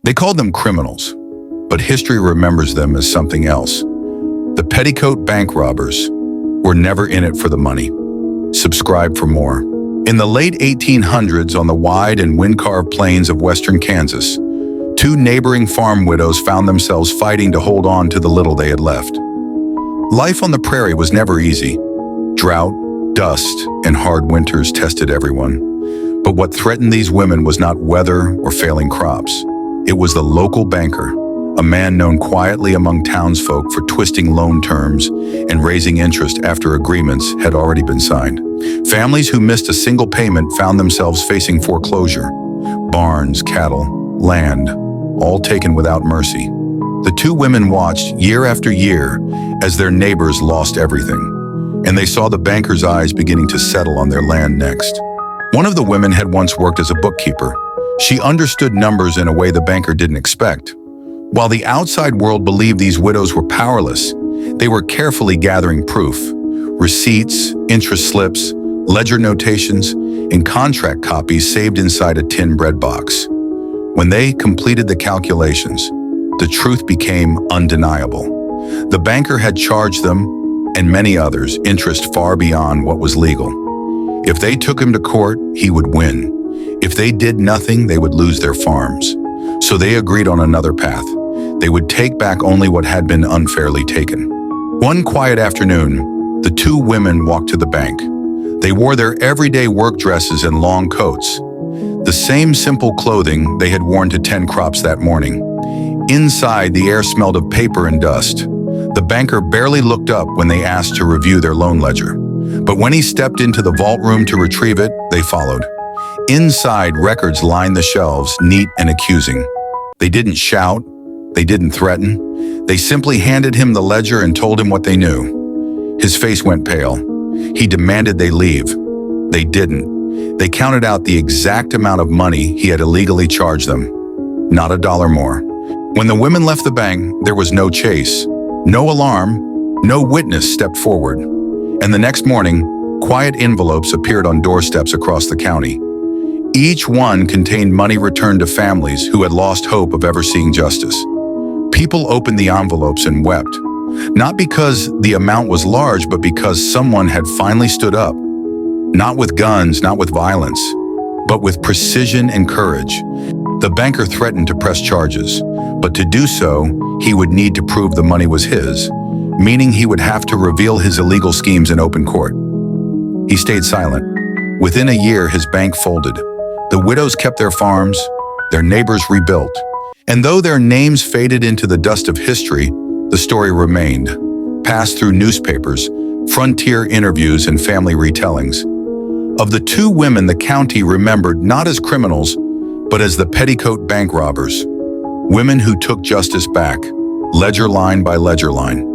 They called them criminals, but history remembers them as something else. The Petticoat Bank Robbers were never in it for the money. Subscribe for more. In the late 1800s, on the wide and wind-carved plains of western Kansas, two neighboring farm widows found themselves fighting to hold on to the little they had left. Life on the prairie was never easy. Drought, dust, and hard winters tested everyone. But what threatened these women was not weather or failing crops. It was the local banker, a man known quietly among townsfolk for twisting loan terms and raising interest after agreements had already been signed. Families who missed a single payment found themselves facing foreclosure. Barns, cattle, land, all taken without mercy. The two women watched year after year as their neighbors lost everything, and they saw the banker's eyes beginning to settle on their land next. One of the women had once worked as a bookkeeper. She understood numbers in a way the banker didn't expect. While the outside world believed these widows were powerless, they were carefully gathering proof. Receipts, interest slips, ledger notations, and contract copies saved inside a tin bread box. When they completed the calculations, the truth became undeniable. The banker had charged them, and many others, interest far beyond what was legal. If they took him to court, he would win. If they did nothing, they would lose their farms. So they agreed on another path. They would take back only what had been unfairly taken. One quiet afternoon, the two women walked to the bank. They wore their everyday work dresses and long coats, the same simple clothing they had worn to tend crops that morning. Inside, the air smelled of paper and dust. The banker barely looked up when they asked to review their loan ledger. But when he stepped into the vault room to retrieve it, they followed. Inside, records lined the shelves, neat and accusing. They didn't shout. They didn't threaten. They simply handed him the ledger and told him what they knew. His face went pale. He demanded they leave. They didn't. They counted out the exact amount of money he had illegally charged them. Not a dollar more. When the women left the bank, there was no chase, no alarm, no witness stepped forward. And the next morning, quiet envelopes appeared on doorsteps across the county. Each one contained money returned to families who had lost hope of ever seeing justice. People opened the envelopes and wept, not because the amount was large, but because someone had finally stood up. Not with guns, not with violence, but with precision and courage. The banker threatened to press charges, but to do so, he would need to prove the money was his, meaning he would have to reveal his illegal schemes in open court. He stayed silent. Within a year, his bank folded. The widows kept their farms, their neighbors rebuilt. And though their names faded into the dust of history, the story remained, passed through newspapers, frontier interviews, and family retellings. Of the two women, the county remembered not as criminals, but as the Petticoat Bank Robbers, women who took justice back, ledger line by ledger line.